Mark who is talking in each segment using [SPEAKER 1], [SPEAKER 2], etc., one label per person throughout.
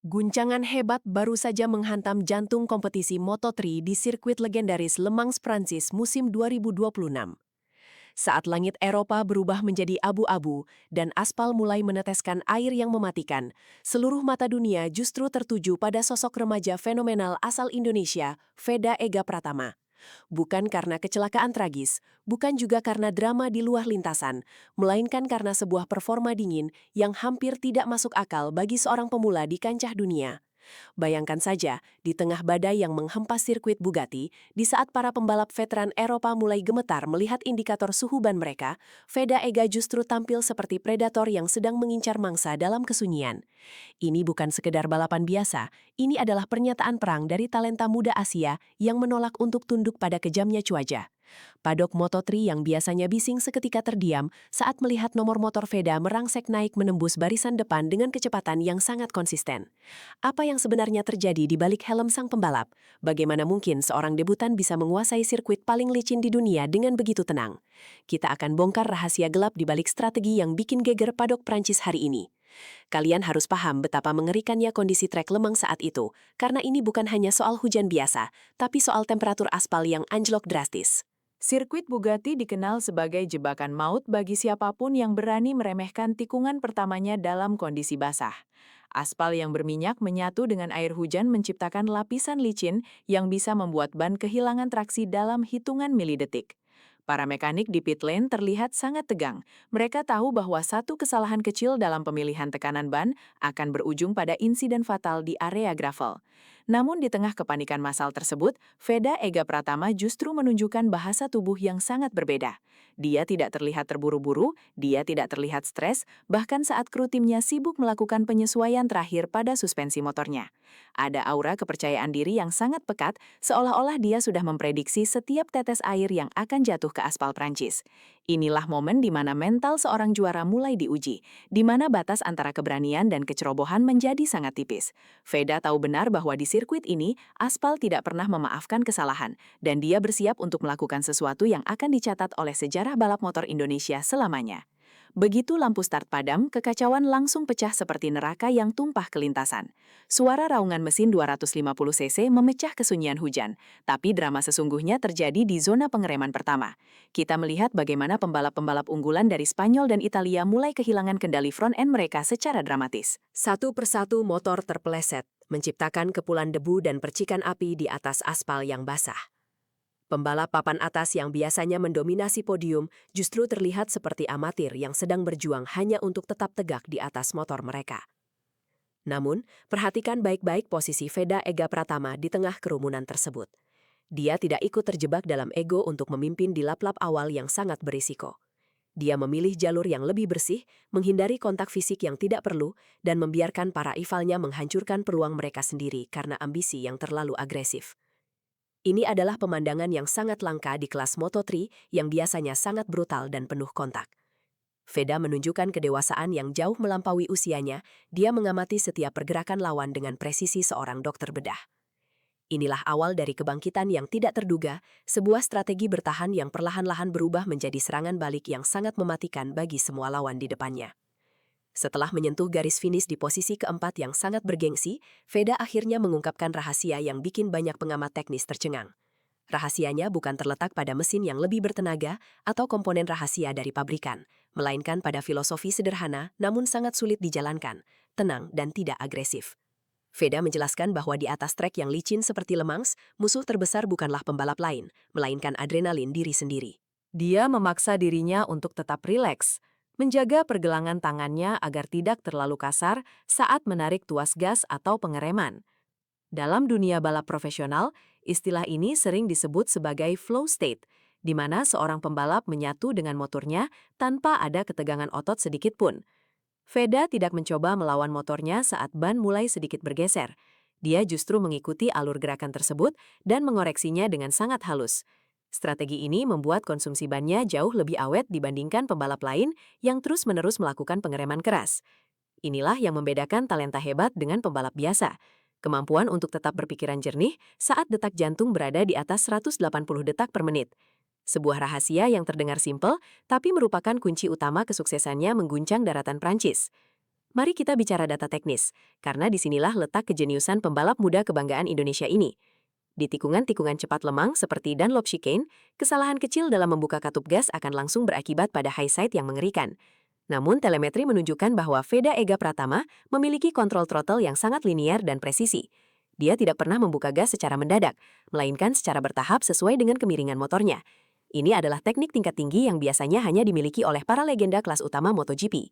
[SPEAKER 1] Guncangan hebat baru saja menghantam jantung kompetisi Moto3 di sirkuit legendaris Le Mans Prancis musim 2026. Saat langit Eropa berubah menjadi abu-abu dan aspal mulai meneteskan air yang mematikan, seluruh mata dunia justru tertuju pada sosok remaja fenomenal asal Indonesia, Veda Ega Pratama. Bukan karena kecelakaan tragis, bukan juga karena drama di luar lintasan, melainkan karena sebuah performa dingin yang hampir tidak masuk akal bagi seorang pemula di kancah dunia. Bayangkan saja, di tengah badai yang menghempas sirkuit Bugatti, di saat para pembalap veteran Eropa mulai gemetar melihat indikator suhu ban mereka, Veda Ega justru tampil seperti predator yang sedang mengincar mangsa dalam kesunyian. Ini bukan sekedar balapan biasa, ini adalah pernyataan perang dari talenta muda Asia yang menolak untuk tunduk pada kejamnya cuaca. Padok Moto3 yang biasanya bising seketika terdiam saat melihat nomor motor Veda merangsek naik menembus barisan depan dengan kecepatan yang sangat konsisten. Apa yang sebenarnya terjadi di balik helm sang pembalap? Bagaimana mungkin seorang debutan bisa menguasai sirkuit paling licin di dunia dengan begitu tenang? Kita akan bongkar rahasia gelap di balik strategi yang bikin geger padok Prancis hari ini. Kalian harus paham betapa mengerikannya kondisi trek lemang saat itu, karena ini bukan hanya soal hujan biasa, tapi soal temperatur aspal yang anjlok drastis.
[SPEAKER 2] Sirkuit Bugatti dikenal sebagai jebakan maut bagi siapapun yang berani meremehkan tikungan pertamanya dalam kondisi basah. Aspal yang berminyak menyatu dengan air hujan menciptakan lapisan licin yang bisa membuat ban kehilangan traksi dalam hitungan milidetik. Para mekanik di pit lane terlihat sangat tegang. Mereka tahu bahwa satu kesalahan kecil dalam pemilihan tekanan ban akan berujung pada insiden fatal di area gravel. Namun di tengah kepanikan massal tersebut, Veda Ega Pratama justru menunjukkan bahasa tubuh yang sangat berbeda. Dia tidak terlihat terburu-buru, dia tidak terlihat stres, bahkan saat kru timnya sibuk melakukan penyesuaian terakhir pada suspensi motornya. Ada aura kepercayaan diri yang sangat pekat, seolah-olah dia sudah memprediksi setiap tetes air yang akan jatuh ke aspal Prancis. Inilah momen di mana mental seorang juara mulai diuji, di mana batas antara keberanian dan kecerobohan menjadi sangat tipis. Veda tahu benar bahwa di sirkuit ini, aspal tidak pernah memaafkan kesalahan, dan dia bersiap untuk melakukan sesuatu yang akan dicatat oleh sejarah balap motor Indonesia selamanya. Begitu lampu start padam, kekacauan langsung pecah seperti neraka yang tumpah ke lintasan. Suara raungan mesin 250 cc memecah kesunyian hujan, tapi drama sesungguhnya terjadi di zona pengereman pertama. Kita melihat bagaimana pembalap-pembalap unggulan dari Spanyol dan Italia mulai kehilangan kendali front end mereka secara dramatis.
[SPEAKER 1] Satu persatu motor terpeleset, menciptakan kepulan debu dan percikan api di atas aspal yang basah. Pembalap papan atas yang biasanya mendominasi podium justru terlihat seperti amatir yang sedang berjuang hanya untuk tetap tegak di atas motor mereka. Namun, perhatikan baik-baik posisi Veda Ega Pratama di tengah kerumunan tersebut. Dia tidak ikut terjebak dalam ego untuk memimpin di lap-lap awal yang sangat berisiko. Dia memilih jalur yang lebih bersih, menghindari kontak fisik yang tidak perlu, dan membiarkan para rivalnya menghancurkan peluang mereka sendiri karena ambisi yang terlalu agresif. Ini adalah pemandangan yang sangat langka di kelas Moto3 yang biasanya sangat brutal dan penuh kontak. Veda menunjukkan kedewasaan yang jauh melampaui usianya, dia mengamati setiap pergerakan lawan dengan presisi seorang dokter bedah. Inilah awal dari kebangkitan yang tidak terduga, sebuah strategi bertahan yang perlahan-lahan berubah menjadi serangan balik yang sangat mematikan bagi semua lawan di depannya. Setelah menyentuh garis finish di posisi keempat yang sangat bergengsi, Veda akhirnya mengungkapkan rahasia yang bikin banyak pengamat teknis tercengang. Rahasianya bukan terletak pada mesin yang lebih bertenaga atau komponen rahasia dari pabrikan, melainkan pada filosofi sederhana namun sangat sulit dijalankan, tenang dan tidak agresif. Veda menjelaskan bahwa di atas trek yang licin seperti Le Mans, musuh terbesar bukanlah pembalap lain, melainkan adrenalin diri sendiri.
[SPEAKER 2] Dia memaksa dirinya untuk tetap rileks, menjaga pergelangan tangannya agar tidak terlalu kasar saat menarik tuas gas atau pengereman. Dalam dunia balap profesional, istilah ini sering disebut sebagai flow state, di mana seorang pembalap menyatu dengan motornya tanpa ada ketegangan otot sedikit pun. Veda tidak mencoba melawan motornya saat ban mulai sedikit bergeser. Dia justru mengikuti alur gerakan tersebut dan mengoreksinya dengan sangat halus. Strategi ini membuat konsumsi bannya jauh lebih awet dibandingkan pembalap lain yang terus-menerus melakukan pengereman keras. Inilah yang membedakan talenta hebat dengan pembalap biasa. Kemampuan untuk tetap berpikiran jernih saat detak jantung berada di atas 180 detak per menit. Sebuah rahasia yang terdengar simpel, tapi merupakan kunci utama kesuksesannya mengguncang daratan Prancis.
[SPEAKER 1] Mari kita bicara data teknis, karena disinilah letak kejeniusan pembalap muda kebanggaan Indonesia ini. Di tikungan-tikungan cepat lemang seperti Dunlop Chicane, kesalahan kecil dalam membuka katup gas akan langsung berakibat pada high side yang mengerikan. Namun telemetri menunjukkan bahwa Veda Ega Pratama memiliki kontrol throttle yang sangat linier dan presisi. Dia tidak pernah membuka gas secara mendadak, melainkan secara bertahap sesuai dengan kemiringan motornya. Ini adalah teknik tingkat tinggi yang biasanya hanya dimiliki oleh para legenda kelas utama MotoGP.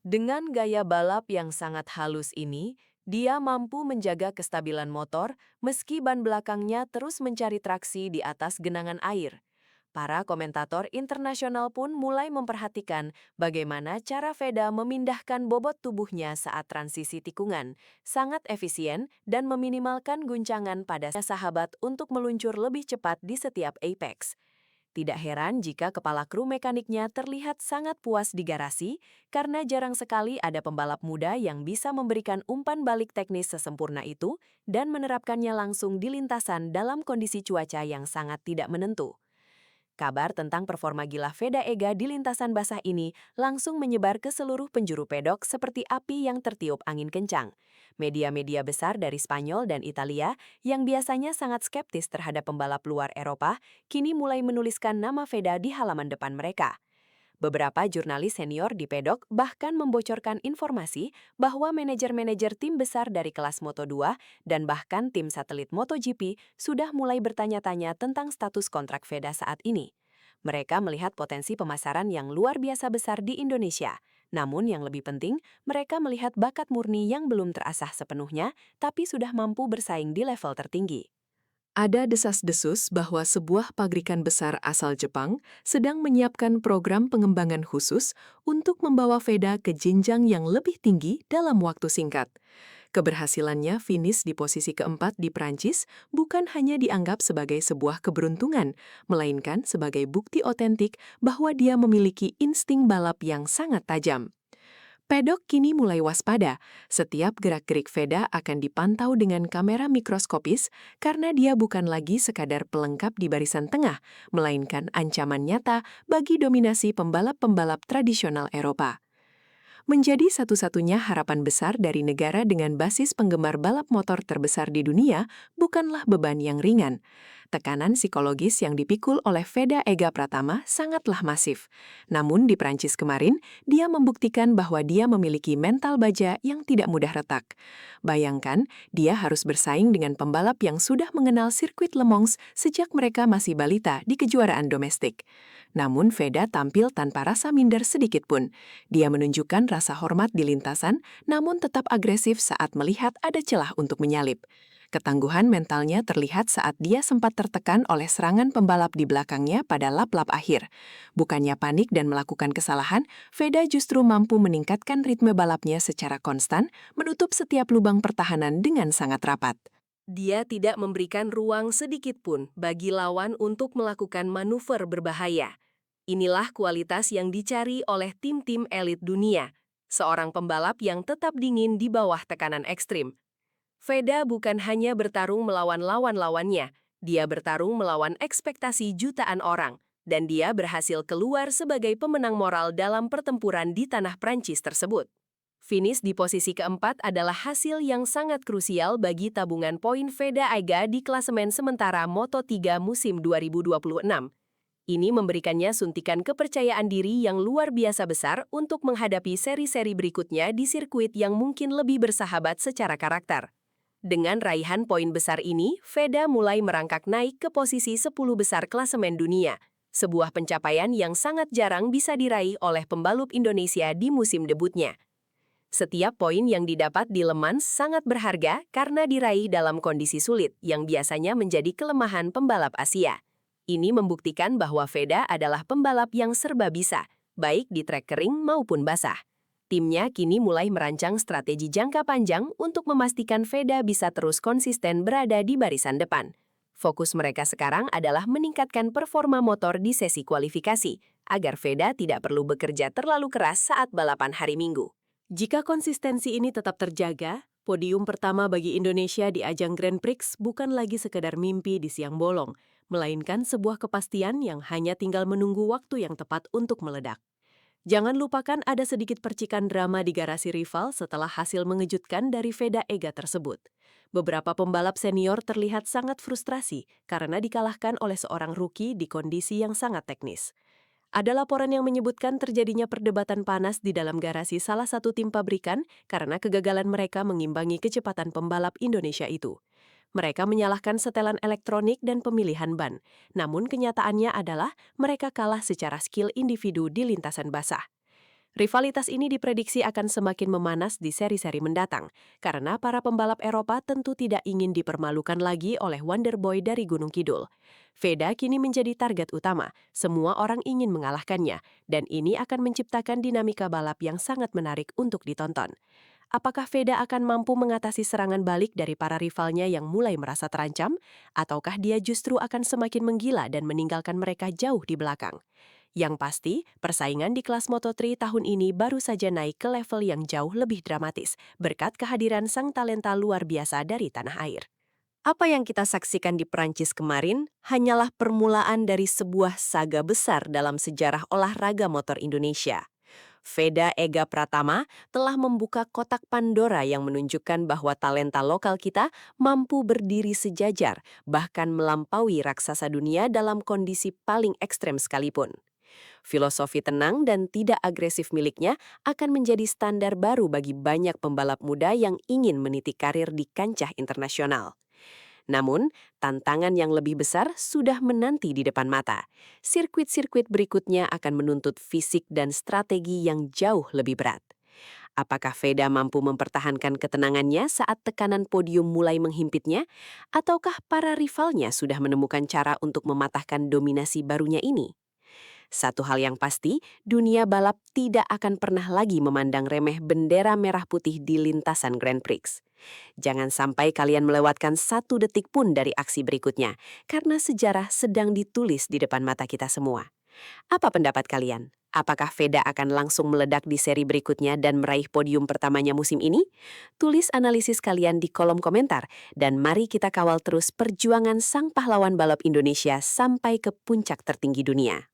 [SPEAKER 1] Dengan gaya balap yang sangat halus ini, dia mampu menjaga kestabilan motor meski ban belakangnya terus mencari traksi di atas genangan air. Para komentator internasional pun mulai memperhatikan bagaimana cara Veda memindahkan bobot tubuhnya saat transisi tikungan, sangat efisien dan meminimalkan guncangan pada sahabat untuk meluncur lebih cepat di setiap apex. Tidak heran jika kepala kru mekaniknya terlihat sangat puas di garasi, karena jarang sekali ada pembalap muda yang bisa memberikan umpan balik teknis sesempurna itu dan menerapkannya langsung di lintasan dalam kondisi cuaca yang sangat tidak menentu. Kabar tentang performa gila Veda Ega di lintasan basah ini langsung menyebar ke seluruh penjuru pedok seperti api yang tertiup angin kencang. Media-media besar dari Spanyol dan Italia yang biasanya sangat skeptis terhadap pembalap luar Eropa, kini mulai menuliskan nama Veda di halaman depan mereka. Beberapa jurnalis senior di pedok bahkan membocorkan informasi bahwa manajer-manajer tim besar dari kelas Moto2 dan bahkan tim satelit MotoGP sudah mulai bertanya-tanya tentang status kontrak Veda saat ini. Mereka melihat potensi pemasaran yang luar biasa besar di Indonesia. Namun yang lebih penting, mereka melihat bakat murni yang belum terasah sepenuhnya, tapi sudah mampu bersaing di level tertinggi.
[SPEAKER 2] Ada desas-desus bahwa sebuah pabrikan besar asal Jepang sedang menyiapkan program pengembangan khusus untuk membawa Veda ke jenjang yang lebih tinggi dalam waktu singkat. Keberhasilannya finish di posisi keempat di Prancis bukan hanya dianggap sebagai sebuah keberuntungan, melainkan sebagai bukti otentik bahwa dia memiliki insting balap yang sangat tajam. Pedok kini mulai waspada. Setiap gerak-gerik Veda akan dipantau dengan kamera mikroskopis karena dia bukan lagi sekadar pelengkap di barisan tengah, melainkan ancaman nyata bagi dominasi pembalap-pembalap tradisional Eropa. Menjadi satu-satunya harapan besar dari negara dengan basis penggemar balap motor terbesar di dunia bukanlah beban yang ringan. Tekanan psikologis yang dipikul oleh Veda Ega Pratama sangatlah masif. Namun di Prancis kemarin, dia membuktikan bahwa dia memiliki mental baja yang tidak mudah retak. Bayangkan, dia harus bersaing dengan pembalap yang sudah mengenal sirkuit Le Mans sejak mereka masih balita di kejuaraan domestik. Namun Veda tampil tanpa rasa minder sedikit pun. Dia menunjukkan rasa hormat di lintasan, namun tetap agresif saat melihat ada celah untuk menyalip. Ketangguhan mentalnya terlihat saat dia sempat tertekan oleh serangan pembalap di belakangnya pada lap-lap akhir. Bukannya panik dan melakukan kesalahan, Veda justru mampu meningkatkan ritme balapnya secara konstan, menutup setiap lubang pertahanan dengan sangat rapat.
[SPEAKER 1] Dia tidak memberikan ruang sedikit pun bagi lawan untuk melakukan manuver berbahaya. Inilah kualitas yang dicari oleh tim-tim elit dunia, seorang pembalap yang tetap dingin di bawah tekanan ekstrim. Veda bukan hanya bertarung melawan lawan-lawannya, dia bertarung melawan ekspektasi jutaan orang, dan dia berhasil keluar sebagai pemenang moral dalam pertempuran di tanah Prancis tersebut. Finish di posisi keempat adalah hasil yang sangat krusial bagi tabungan poin Veda Ega di klasemen sementara Moto3 musim 2026. Ini memberikannya suntikan kepercayaan diri yang luar biasa besar untuk menghadapi seri-seri berikutnya di sirkuit yang mungkin lebih bersahabat secara karakter. Dengan raihan poin besar ini, Veda mulai merangkak naik ke posisi 10 besar klasemen dunia, sebuah pencapaian yang sangat jarang bisa diraih oleh pembalap Indonesia di musim debutnya. Setiap poin yang didapat di Le Mans sangat berharga karena diraih dalam kondisi sulit yang biasanya menjadi kelemahan pembalap Asia. Ini membuktikan bahwa Veda adalah pembalap yang serba bisa, baik di trek kering maupun basah. Timnya kini mulai merancang strategi jangka panjang untuk memastikan Veda bisa terus konsisten berada di barisan depan. Fokus mereka sekarang adalah meningkatkan performa motor di sesi kualifikasi, agar Veda tidak perlu bekerja terlalu keras saat balapan hari Minggu. Jika konsistensi ini tetap terjaga, podium pertama bagi Indonesia di ajang Grand Prix bukan lagi sekedar mimpi di siang bolong, melainkan sebuah kepastian yang hanya tinggal menunggu waktu yang tepat untuk meledak. Jangan lupakan ada sedikit percikan drama di garasi rival setelah hasil mengejutkan dari Veda Ega tersebut. Beberapa pembalap senior terlihat sangat frustrasi karena dikalahkan oleh seorang rookie di kondisi yang sangat teknis. Ada laporan yang menyebutkan terjadinya perdebatan panas di dalam garasi salah satu tim pabrikan karena kegagalan mereka mengimbangi kecepatan pembalap Indonesia itu. Mereka menyalahkan setelan elektronik dan pemilihan ban, namun kenyataannya adalah mereka kalah secara skill individu di lintasan basah. Rivalitas ini diprediksi akan semakin memanas di seri-seri mendatang, karena para pembalap Eropa tentu tidak ingin dipermalukan lagi oleh Wonderboy dari Gunung Kidul. Veda kini menjadi target utama, semua orang ingin mengalahkannya, dan ini akan menciptakan dinamika balap yang sangat menarik untuk ditonton. Apakah Veda akan mampu mengatasi serangan balik dari para rivalnya yang mulai merasa terancam? Ataukah dia justru akan semakin menggila dan meninggalkan mereka jauh di belakang? Yang pasti, persaingan di kelas Moto3 tahun ini baru saja naik ke level yang jauh lebih dramatis berkat kehadiran sang talenta luar biasa dari tanah air. Apa yang kita saksikan di Prancis kemarin hanyalah permulaan dari sebuah saga besar dalam sejarah olahraga motor Indonesia. Veda Ega Pratama telah membuka kotak Pandora yang menunjukkan bahwa talenta lokal kita mampu berdiri sejajar, bahkan melampaui raksasa dunia dalam kondisi paling ekstrem sekalipun. Filosofi tenang dan tidak agresif miliknya akan menjadi standar baru bagi banyak pembalap muda yang ingin meniti karir di kancah internasional. Namun, tantangan yang lebih besar sudah menanti di depan mata. Sirkuit-sirkuit berikutnya akan menuntut fisik dan strategi yang jauh lebih berat. Apakah Veda mampu mempertahankan ketenangannya saat tekanan podium mulai menghimpitnya? Ataukah para rivalnya sudah menemukan cara untuk mematahkan dominasi barunya ini? Satu hal yang pasti, dunia balap tidak akan pernah lagi memandang remeh bendera merah putih di lintasan Grand Prix. Jangan sampai kalian melewatkan satu detik pun dari aksi berikutnya, karena sejarah sedang ditulis di depan mata kita semua. Apa pendapat kalian? Apakah Veda akan langsung meledak di seri berikutnya dan meraih podium pertamanya musim ini? Tulis analisis kalian di kolom komentar, dan mari kita kawal terus perjuangan sang pahlawan balap Indonesia sampai ke puncak tertinggi dunia.